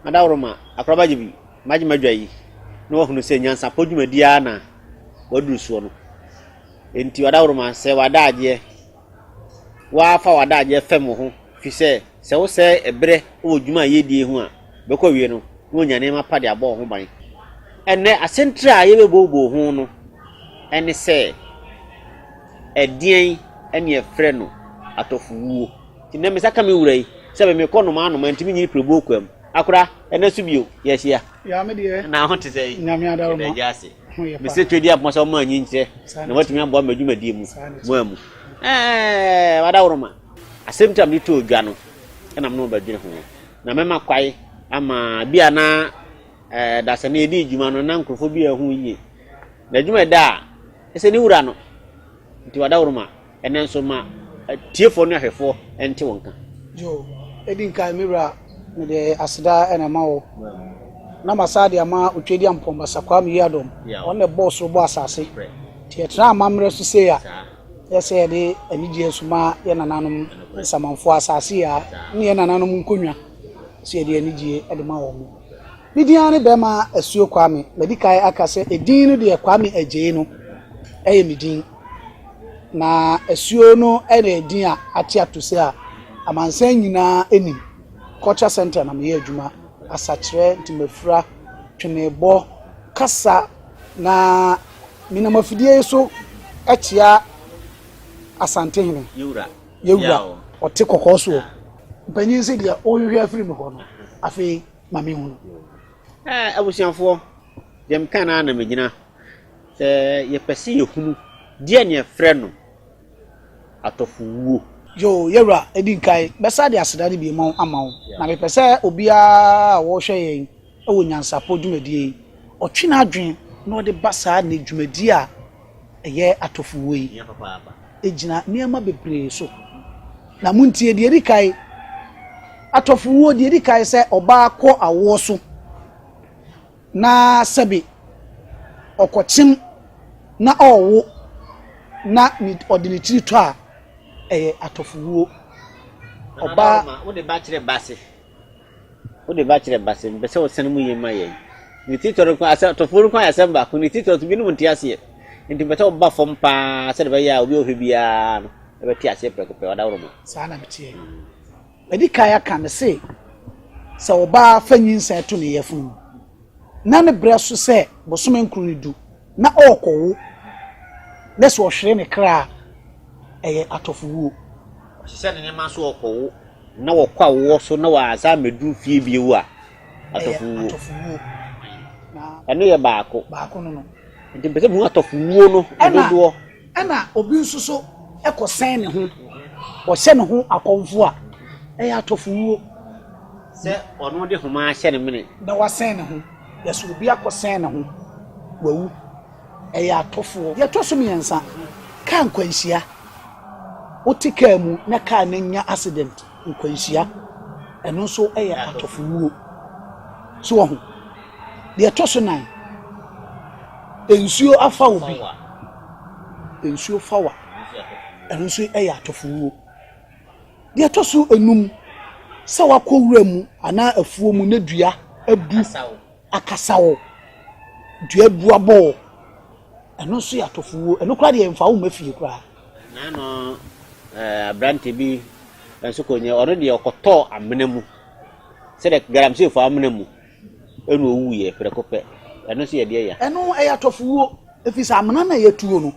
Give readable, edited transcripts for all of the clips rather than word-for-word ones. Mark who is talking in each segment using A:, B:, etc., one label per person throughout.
A: Madawroma akraba jibi maji madwayi no hunu se NYANSAPO dwumadia na waduru so no enti wadawroma se wadaje wafa wadaje fem ho fi se wo se ebre wo dwuma yedie ho a bekọ wie no wonya ne mapade abo ho ban enne asentra yebebobo ho no ene se edien ene efre no Atofowuo ti na mesaka me wurai se be me kono ma no mantimi nyi prebo kwam akura ene subio yehia
B: ya me de
A: na ho te sei
B: nyame adawo ma
A: jase me se twedi ap mo so ma nyi nche na watimi abo madwumadie mu mu wadawroma asemtam ni to dwa no na me no badwene ho na mema kwai ama bia na dasa na edi djuma no na nkrofo bia hu yie na djuma da ese ni wura no nti wadawroma ene nso ma tiefo no ahwefo ente wonka
B: jo edi nka mira ne de asida ena mawo na masade ama otwedi ampomba Kwame yadom on the boss ro bo asase tietra amamre so se ya yese de anigye suma ye nananom samanfo asase ya ne ye nananom nkonwa se de anigye de ma wo mu bidia ne be ma Asuo Kwame medikai akase edin no de Kwame agye no eye midin na Asuo no ene edin a ate atose a amansan nyina enim culture center na me adwuma asakire ntimefura twemebo kasa na minamafidie so achia Asante hene yewura ote kokoso mpanyin se dia ohwehwe afiri me ho no afi mame hu
A: abusianfo dem kana na megina se ye pese ye hunu dia ne frɛ no Atofowuo
B: yo yewura edinkai besa de aseda de bi ma amawo na me pese obia wo hwe yen ewo NYANSAPO dwumadie otwe na adwen na ode basa na dwumadie a eye Atofowuo yi ejina niema bebre so na muntie de edikai Atofowuo de edikai se oba akọ awo so na sabi okochim na owo na ni ordinary to a Atofowuo oba
A: wo de ba kire base mbese wo sene mu yema ye ni titoro ko Atofowuo ko asemba ko ni titoro to bi no ntia se nti mbese wo ba fom pa se de ba ya obi ohwe bia no e be tia se prekope wadawromo
B: sana bitie edi kaya kan se oba fanyin se to ne yefun na ne breso se bosome nkuru ni du na okowo leso ohwere ne kra Atofowuo
A: se ne ma so okowo na wokwa wo so na wa za medu fie biewu a Atofowuo
B: na
A: eno ye baako
B: no
A: nti bese mu Atofowuo no dodo
B: ana obi nsuso ekosen ne ho o hye ne ho akonfo a Atofowuo
A: se ono de homa hye ne mene
B: da wasen ne ho yeso obi akosen ne ho wawu Atofowuo ye toso miensa kan kwanhia otika mu na ka na nya accident nkwanhia eno so Atofowuo so ho de toso nan ensuo afa obi ensuo fawa eno so Atofowuo de toso enum se wakowura mu ana afuo mu na dua abu akasawo dua buabo eno so Atofowuo eno kra de mfa wo mafie kra
A: na no abrante bi enso konye ono de okoto amena mu se de garamse fo amena mu enu owuye prekope eno so ye de ya
B: eno Atofowuo efisa amena na yetuo no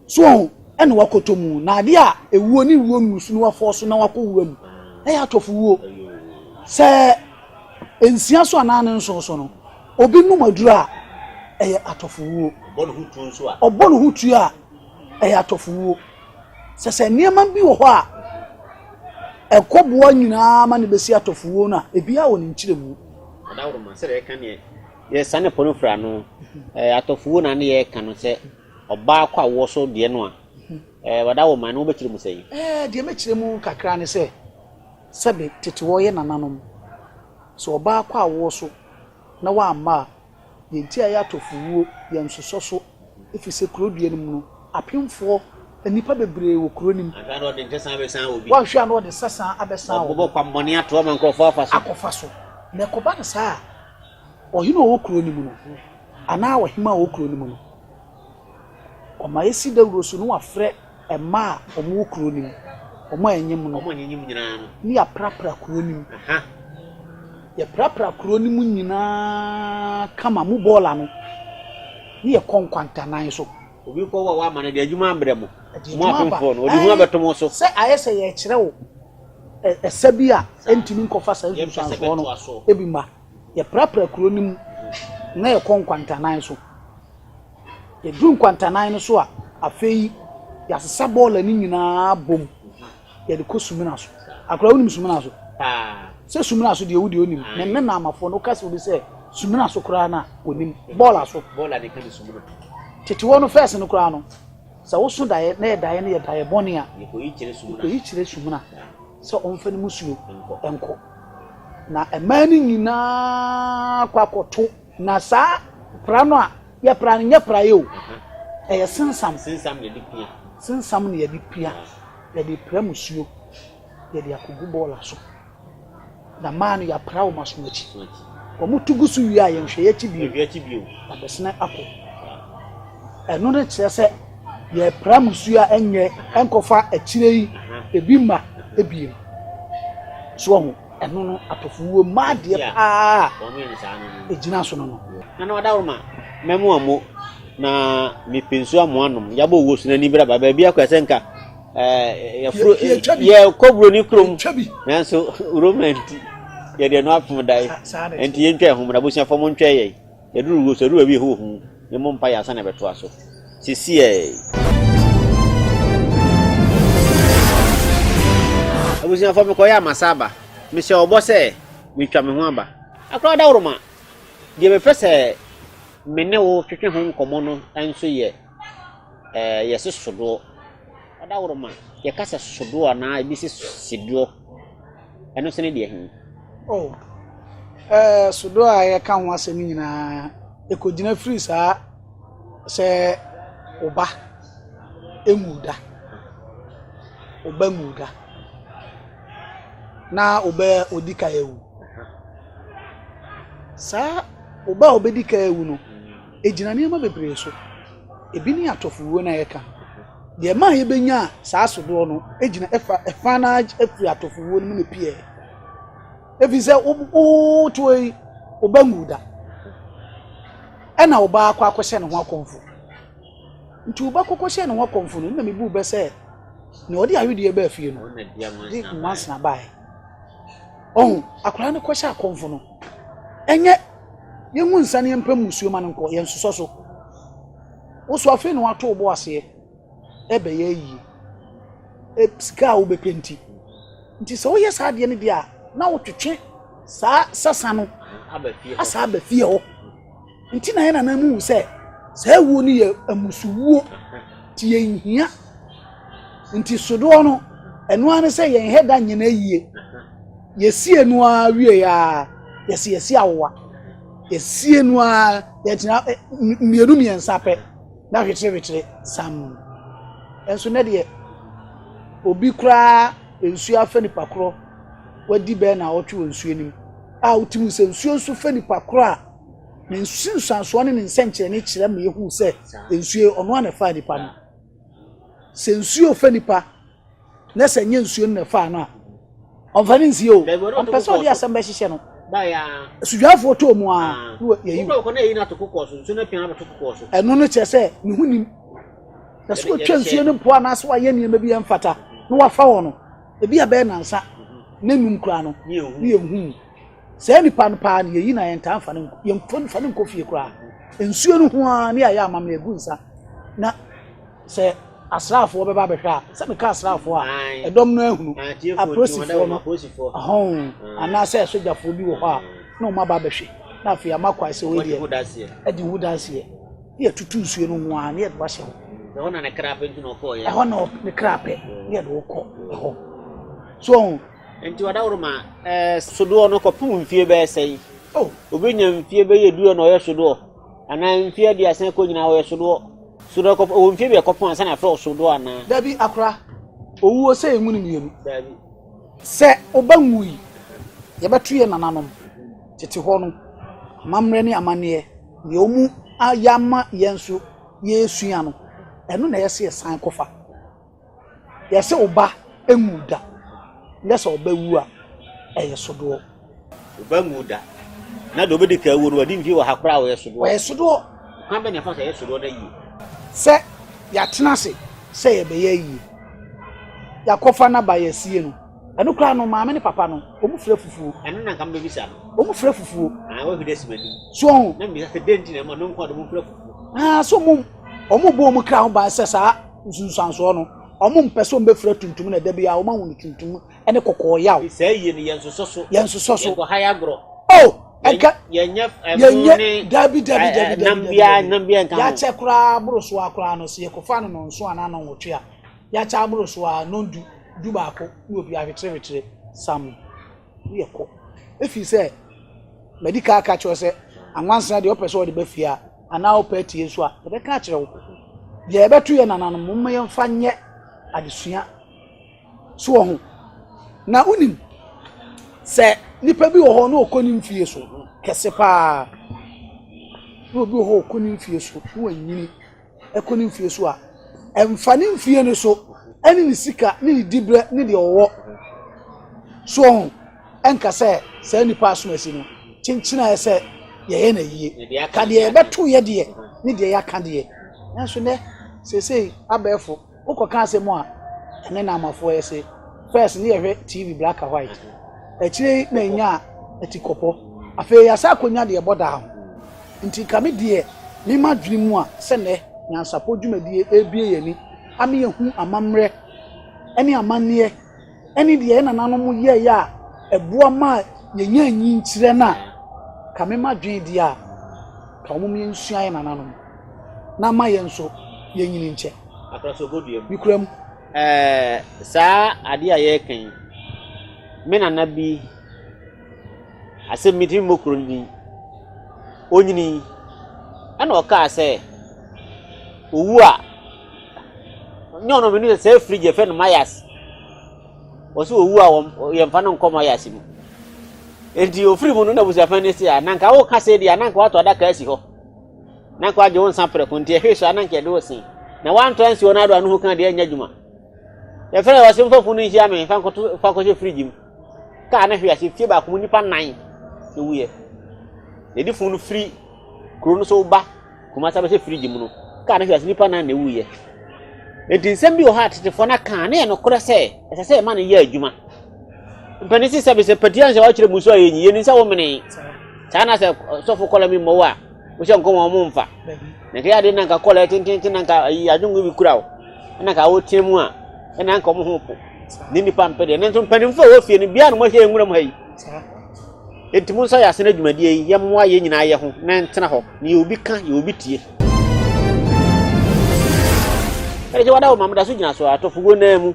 B: so eno wakoto mu na ade a ewuo ni wuo nusu no wafo so na wakowura mu Atofowuo se ensia so anane nso so no obi nu madura Atofowuo obonu hutu a Atofowuo se niema bi wo ho a ekoboa nyina ma ne besi Atofowuo na ebia wo ne nkyiremu
A: adawroma se de kan ye sane pono fra no Atofowuo na ne ye kan no se oba akwa wo so de no a wadawo man no bekire mu sei
B: de mekire mu kakra ne se sabe tete wo ye nananom so oba akwa wo so na wa ama ye ntia Atofowuo ye nsoso so efise kurodua nim no apemfo anipa bebre wo kuronim
A: aga no de ntesa abesan obi
B: wa hwa no de sesa abesan
A: obo kwamboni ato ma nkrofo afa so
B: akofa so na koba na saa ohino wo kuro ni mu no ana wahima wo kuro ni mu no o ma esi dawuro so no wafrɛ ema omo kuro ni mu omo anyim no
A: omo anyim nyina no
B: ni ya prapra kuro ni mu ya prapra kuro ni mu nyina kama mu bola no ni ye konkwanta nan so
A: obi ko wa ma na de adwuma abremo mo akonfo no odi hu abetomo so
B: se ayese ye kire wo esabi a entimi nkofa sa nsusanso no ebi ma ye prapra kuro ni mu na ye konkwanta nan so ye dun kwanta nan no so a afei ya sesa bola ni nyina bom ye de kosumina so akora woni sumina so se sumina so de wudi onim na na amafo no kase wodi se sumina so kura na onim bola de kan sumina tete wono first no kura no sa wo so dae na ye dae na ye dae boni a ye ko yi kire sumina so onfa ni musuo enko na emani nyina kwakoto na sa prano a ye prano nya prayo eye sensam
A: de dipia
B: sensam ne ye dipia ye de pramusuo ye de akogu bola so na manu ya prawo masonachi omutugu su wi aye nhwe ye chibio na besna ako eno ne kyerese ye pramusuo a enye enkofa akire yi ebi ma ebiem so ho eno no Atofowuo maade pa ejina so no
A: na wadawroma memu amo na mipensu amoanom yabo wo su na ni bra baba bia kwasenka ye kobro ni krom nanso romanti ye de no afum dai enti ye ntwa hom na bosia fom ntwa ye ye duru wo so ru abi ho hu ye mo mpa ya sana beto aso sisi abusia fom ko ya masaba mi se obo se mi twa me ho aba akra dawroma de be fese mene wo twetwe ho nkomo no enso ye ye sodo adawroma ye kasa sodo na ebi se sido eno se ne de hin
B: sodo a ye ka ho asemi nyina ekogina free saa se oba emuda na oba odika ewu saa oba obedika ewu no ejina niam bebre so ebi ni Atofowuo na ye ka de ma ye benya saa sodo no ejina efa na efi Atofowuo no me pie efi se o toyi oba nguda ena oba akwa akwhye ne ho akonfo nti oba kokohye ne ho akonfo no na me bu be se na odi ahwede e ba fie no di once na bai akura ne kwhye akonfo no enye yenwu nsane empam musuo ma nko ye nsoso so oso afi no ato obo ase ebe ye yi sika wo bepenti nti so ye sa de ne dia na wotwetwe sa sasa no asa aba fie ho nti na ye na mu se sa wuo ni ye amusuwuo ti ye nhia nti sodo no eno ane se ye heda nyina yie ye sie no a wie ya ye sie awoa esie no a yetina mienu miensa pe na hwetere sam enso ne de obi kura ensu afa nipa kro wadi be na otwe ensu enim a utimu se ensu ensu fa nipa kro a ne ensu sanso ne nsenche ne kire me yehu se ensu ono ana fa nipa no se ensu ofa nipa na se nye ensu ne fa no a onfa ne nsi o onpese odi asem be hihye no
A: baya
B: sujuafo to mu a yeyi
A: ko na yi na to kokoso nso na pian na to kokoso
B: eno no kyese ne hunim na so twa nsuo ne po ana so aye niam bi emfata no wafa wo no ebi abe nansa na num kura no ne yehu se nipa no pa ne yeyi na yenta amfa ne yemfon fa ne nkofie kura nsuo no ho a ne aye amam egu nsa na se asrafo be ba behwa se me ka asrafo a edom no ahunu aprosifo no ana se sojafo bi wo ho a na o ma ba behwe na afia makwa se we die edi hudase ye tutu nsuo no ho a ne ye do ahye ho
A: ho na ne krape ntu no ko ye
B: ho na ne krape ne do ko ho so
A: enti wadawroma sodo no ko pum mfie be sei obenya mfie be ye duo no ye sodo ana mfie dia sen ko nyina wo ye sodo sodo ko o mfie be ko pon san afro sodo ana
B: dabi akra owuo sei mu ni mienu dabi se obanwui ye betuye nananom tete ho no mamre ne amane ye omu ayama yenso yesua no eno na yese san kofa yese oba emuda ndese oba wu a eyesodo
A: oba muda na do be ka wu no wadi mfi wa hakra wa
B: yesodo
A: kan be ne fa yesodo na yi
B: se ya tena se ye be yi ya kofa na ba yesie no eno kra no maame ne papa no omu frɛ fufuo
A: eno na kan be bisa no
B: omu frɛ fufuo
A: wa bi desimani
B: so
A: na mi se denti na ma no nko do mu frɛ fufuo
B: so omu bo omu kra ho ba se sa nsunsanso no omu mpɛso mbe frɛ tuntum na da bia omu hu tuntum ene kokɔ yaw
A: se yi ne yensoso
B: yensoso
A: haya gro
B: enka
A: yenye
B: dabi
A: nambia nkan
B: ya che kra buruso akra no se yekofa no nso ana na wotwe a ya cha buruso a nondu dubaako ni obi ahwetere sam yeko efi se medical ka cho se anwansa de opese ode bafia ana opeti yesu a ebe ka kire wo ye betu ye nanano mumma ye mfa nye adesua so ho na unim se nipa bi wo ho na okoni mfie so kese pa obi wo ho okoni mfie so wo nyini ekoni mfie so a emfani mfie no so eni ni sika ni dibre ni de owo so enka se nipa asomasi no chinchina se ye na yie ka de betu ye de ni de ya ka de nso ne sesei abefo ukoka asemu a ene na amafo yese first ni ye TV black and white echire na nya etikopo afi ya sa konya de boda ho nti kame de ni madwiri mu a se ne NYANSAPO dwumadie ebie ye ni ame yehu amamre ene amanne ene de na nanom ye ya eboa ma yenya anyi ntire na kame madwen de a ka omo me nsua ye nanom na ma ye nso ye nyini nche
A: akraso godiem
B: bikuram
A: saa ade a ye kan me na nabi asemiti mokroni onyini ana oka se owu a nyono me no se fridge fe no mayas oso owu a ye mfa no nko mayas mu enti ofri mu no na busa fa ne se a nanka wo ka se dia nanka wato adaka asi ho nanka waje won san preko nti ehwe so ananka de wosin na wan transi wona do anu kan de anya djuma e fere wa sem fofu no hia me fa ko fridge mu ka na hwe asi fie ba ko nipa 9 no wuye e di funu free kro no so ba kuma sa ba se fridge mu no ka na hwe asi nipa 9 na wuye enti nsem bi o ha tetefo na kan na no kore se ese ma na ye adwuma mpanisi sabe se patian se wa kire muso ayenyi ye ni sa wo mene sana se sofo kola mi mo wa wo se nko mo mfa na ke ade nanka kola tintin nanka adwungu bi kura wo na ka wo tie mu a na nka mo ho po ni nipa mpede na nso mpanimfo wo fie ni bia no mo hye nwura mo hayi enti mo so ya se na dwumadie yi ye mo aye nyina ye ho na ntena ho ni obi ka ye obi tie je wada wo mamda so gyina so Atofowuo na mu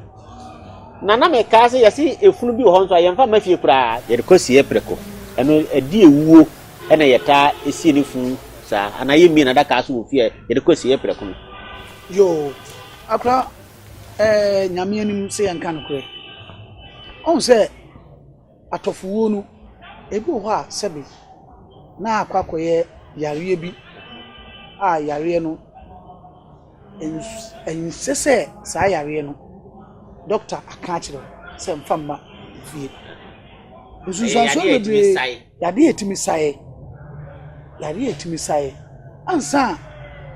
A: na me ka se yesi efunu bi wo ho nso ayemfa mafie kura ye de kosie preko eno adi ewuo ena yeta esie ne funu sa ana ye mi na da ka so wo fie ye de kosie preko
B: yo akra nyame anim se yanka no kure on se Atofowuo no ebi wo ha sebe na akwakoye yare bi a yare no en sese sa yare no doctor aka kire se mfamba fie nsusanso bebre yade etimi sae ansa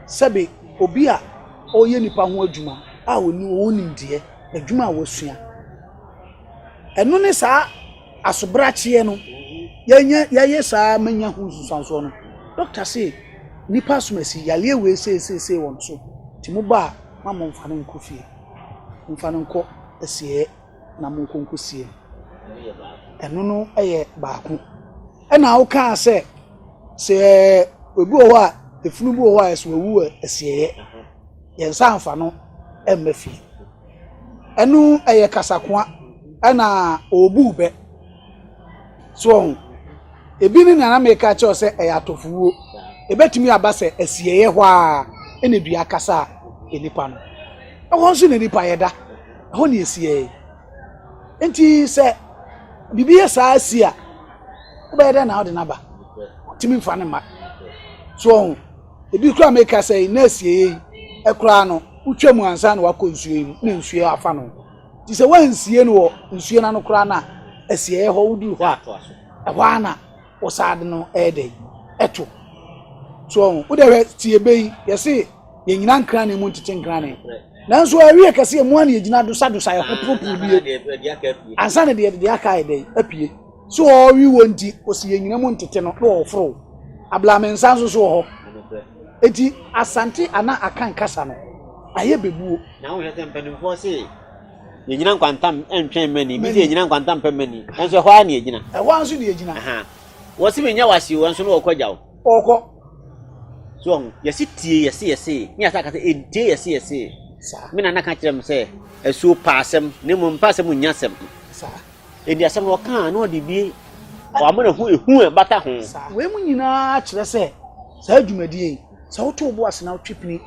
B: sebe obi a oye nipa ho adwuma a oni ndie adwuma a wasua eno ne sa asobrachie no ye sa manya hu nsusanso no doctor say nipa asomasi yale we se won so timuba mama mfa no fie mfa no nko esie na mo nko sie eno no eye baako ena wo ka se obi o wa efunu bi o wa eso wu esie ye nsa mfa no emma fie eno eye kasakoa ena obu be so ebi ni na me ka che se eye Atofowuo ebetumi aba se esie ye ho a ena dua kasa enipa no ho nso ne nipa yeda ho ne esie enti se bibi ya sa asia Ube de na odi naba. Timi mfa ne ma. So ebi kura make say na sie ekura no utwam ansa na wakọ nsuo yi na nsuo afa no. Ti se wansie no wo nsuo na no kura na asie ho wudi ho a. Ehwa ana osade no ede eto. So wo de tie bei yesi ye nyina nkra na mu ntete nkra na. Nanso awie kase mu ana ye gina do sadosa ye hopopo bie. Ansa na de aka ede apie. So wi wonti osi ye nyina mu ntete no do ofro. Ablamensa so ho. Eti Asante ana Akan kasa no. Aye bebuo.
A: Na wo hwete mpanimfo se ye nyina nkwantam entwen mani, bi se ye nyina nkwantam pemani. Enso hwa na ye nyina.
B: Ehwa nso de ye gyina.
A: Aha. Wo se menya wasi wo nso no okogya wo.
B: Oko.
A: So yesi tie yesi. Ni asa ka se entie yesi.
B: Sa.
A: Me na na ka kirem se Asuo paasem, ne mo mpasem nyasem.
B: Sa.
A: Edi asem wo kan na odi bi wa mo na hu ehu bata ho.
B: Sa. We mu nyina kire se sa adwumadie sa woto bo ase na wotwepini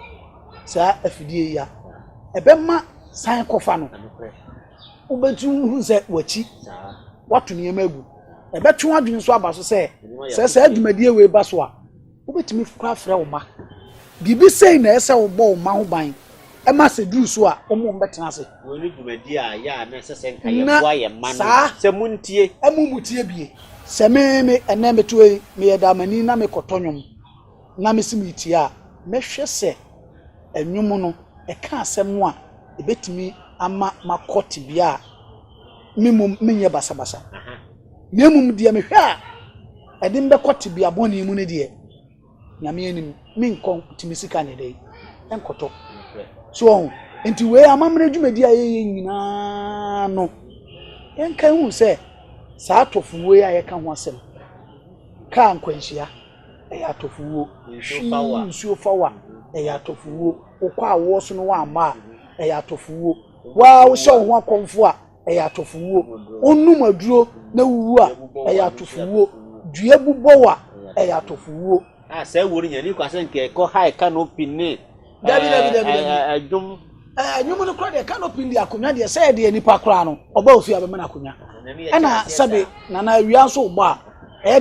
B: sa afidie ya ebema san kofa no ubetu hu se wachi watu ne yemagu ebetu adwun so aba so se sa adwumadie we ba so a ubetimi fukra frɛ wo ma bibi sei na ese wo bo ma ho ban ema se duru so a omo mbetena se
A: wo ni dwumadie a ya na se se nka ye boa ye ma no se muntie
B: mutie bie se me ene metue me yedamani na me kotonyom na me simiti a mehwe se enwum no eka asem a ebetimi ama makoti bia mimum menye basabasa memum de mehwe a edim be koti bia boni mu ne de nyame anim menkon timisika ne dei enkoto so enti we amamre dwumadi a ye nyina no enka hu se sa Atofowuo a ye ka ho asem ka nkwanhia Atofowuo nsuo fawa Atofowuo okwa awo so no wa ma Atofowuo wa wo hye ho akomfo a Atofowuo onum aduro na wuwu a Atofowuo dua bubọ wa Atofowuo
A: say wori nyani kwase nke ko high canopy ne
B: dabi
A: adum
B: no kra de canopy ndi akonya de say de nipa kra no oba ofi abema na akonya ana sabe na na awia so gba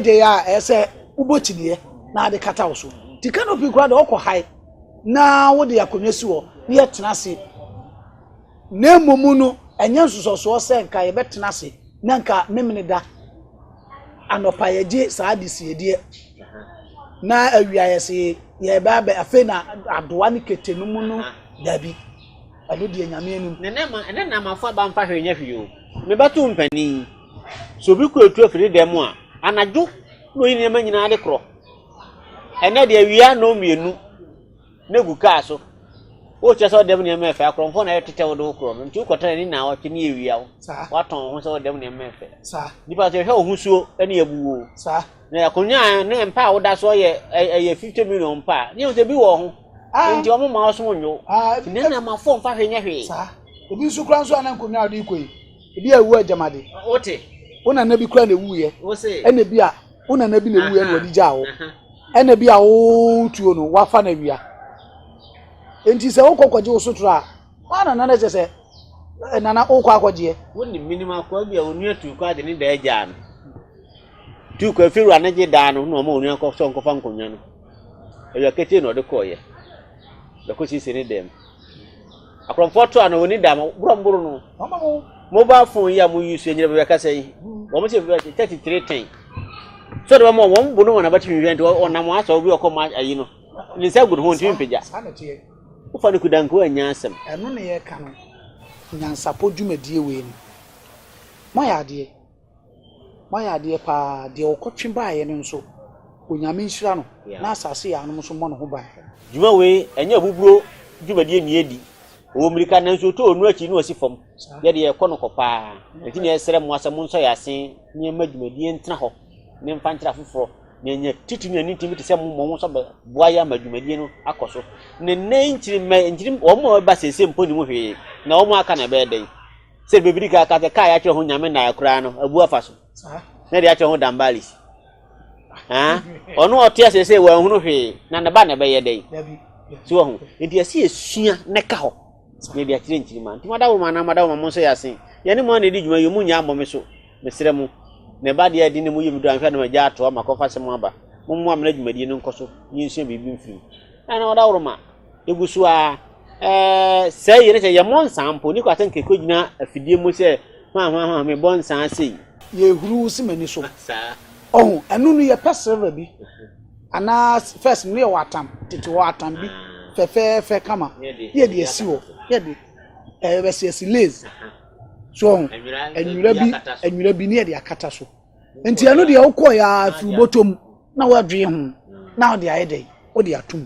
B: de ya say ubochiniye na ade kata wo so ti canopy kra de okọ high na wo de akonya si wo ne yetena se na momu no enya nsusoso se nka ye betena se na nka memene da anopa yeje saa de sie de na awia yesi ye ba ba afi na adoa ne ketenum no dabi ado de nyame anum
A: ne na mafo ba mfa hwenya hwio me batu mpani so bi ko etu afiri dem a anadwo no yin ma nyina ade kro ene de awia no mienu na guka so o che so dem ne ma fa akro na yetete wo do kro no nti ukotana ni na wote ne awia wo waton ho so dem ne ma fa sa dipa se hwe ohusuo ene abuwo sa na akonya ne mpa wo da so ye 50 million mpa ne o se bi wo ho nti o mo ma so nwo ne na ma fo mfa hwenya hwe
B: sa obi nsu kra nso anan konya ade ikoi ebi awu ajamade
A: ote
B: una na bi kra na ewu ye
A: wo se
B: ene bi a una na bi na ewu ye no odi gya wo ene bi a wo tuo no wafa na wia enti se wo kokwaje wo sotro a wana na je se nana wo kwa akwaje
A: woni minimum kwa bia onu atu kwa de ni da agya no tu kwa firu anaje da no no ma onu akọ so nkofa nkonya no eya kete no de koye da ko si ni dem akron foto ana woni da mburu no mobile phone ya mu use nyere be ka sai wo mo se 3310 so de mo wo mbu no na ba timi wente ona mo asa obi okọ ma ayi no ni sa gudu ho ntimi peja ufa ni kudanko anya asem
B: eno ne ye ka no NYANSAPO dwumadie we ni moya ade pa de okotwe baaye no nso onyame nhira no na asase ya no so mo no ho ban
A: dwuma we enya buburo dwumadie ni edi o mirika na nso to onu achi no osifom ye de ye kɔ no kɔpa enti ne esere mo asem nso ya sen ne ma dwumadie ntena ho ne mfa ntira foforo ne nya titu ne ntimi te se mo so boa ya ma dwumadie no akɔso ne nchiri o mo ba sese mpo ni mo hwe na o mo aka na be den se bebiri ka ka ka ya kire ho nyame na akura no abu afa so na de ya kire ho dambalis ono otia sese wa hunu hwe na ne ba na be ye den so ho enti ase esua ne ka ho ne de akire nchiri ma nti madawo ma na madawo ma mo so ya sen ye ne mo na di dwuma yo mu nya abɔ me so mesere mo ne ba de adi ne mu yim do anhwe no agya ato ma kofa sem aba mo amna dwumadi no nkoso nyinsu bibi mfim ana oda woroma egusu a say yere che yemon sampo ni kwata nkeko gina afidie mu se ma me bon san sei
B: ye huru si mani so oh anu no ye pesere bi ana first no ye watam tete watam bi fe kama ye de asiwo ye de besi lazy so enwura bi ne de akata so enti anu de ukọ ya fi botom na wadwe ho na de ayede o de atum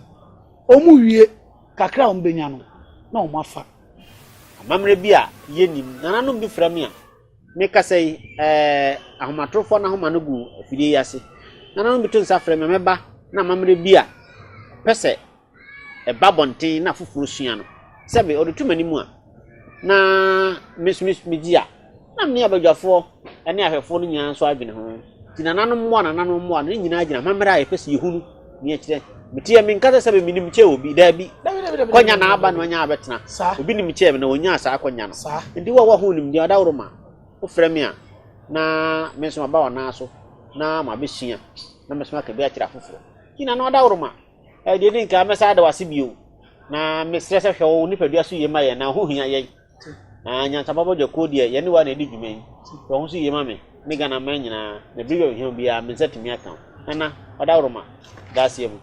B: omu wie kakra o mbenya no na o mafa
A: amamre bi a yenim nananom bi fra me a me kasai ahomatrofo na homa no gu afidie yase nananom bi to nsa fra me meba na amamre bi a pese babonten na fufuru sua no sebe o de tumani mu a na mismia na me abadwafo ene ahwefo no nyina so adwene ho tinananom mo no nyina agina amamre a pese yehunu ne akire metie me nkata sebe minim che obi da bi konya na aba no nya abetena obi nim che na onya asa konya no ndi wa ho nim dia dawroma o frame a na meso aba wana so na ma behia na meso aka bi akira foforo kina na dawroma de ni nka mesa da wase bio na mesrese hwe wo nipadua so yema ye na ho hia ye NYANSAPO de kodi ye ne wa na di dwumen to ho so yema me me gana man nyina na bi hwe bia me setimi aka na dawroma dasie mu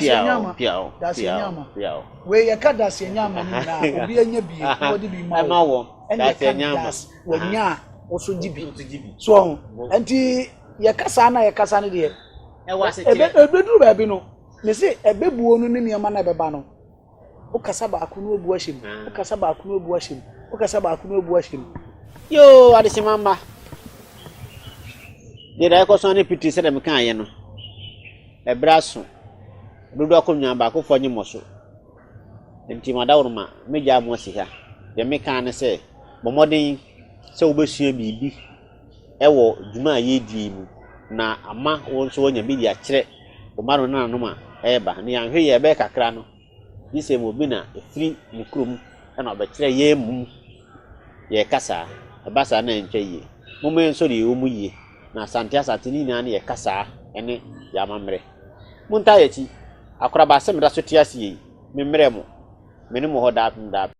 B: nyama
A: piao
B: we ye ka dasie nyama ni na obi anya bi odi bi ma
A: wo dasie nyama
B: wanya oso jibi so enti ye kasa na ye kasa ne de ebeduru ba bi no me se ebebuo no ne niam na beba no o kasa ba akunu obu ahyem o kasa ba akunu obu ahyem o kasa ba akunu obu ahyem
A: yo adesimamba de dai ko so ne piti se de me kan ye no ebraso dodo akonwa ba ko fonye moso enti madawroma meja mo si ha de me kan ne se bomodin se obesua bibi ewo dwuma ye die mu na ama won so wonya bi dia kire o maro na anoma eba ne yanhwe ye be kakra no dise mo bi na efiri ne krom na obekire ye mu ye kasa ebasa na ntwa ye momen so de omu ye na Asante ni na ye kasa ene ya mamre munta ye ti akoraba se meda so tiase yi memremo menemo ho da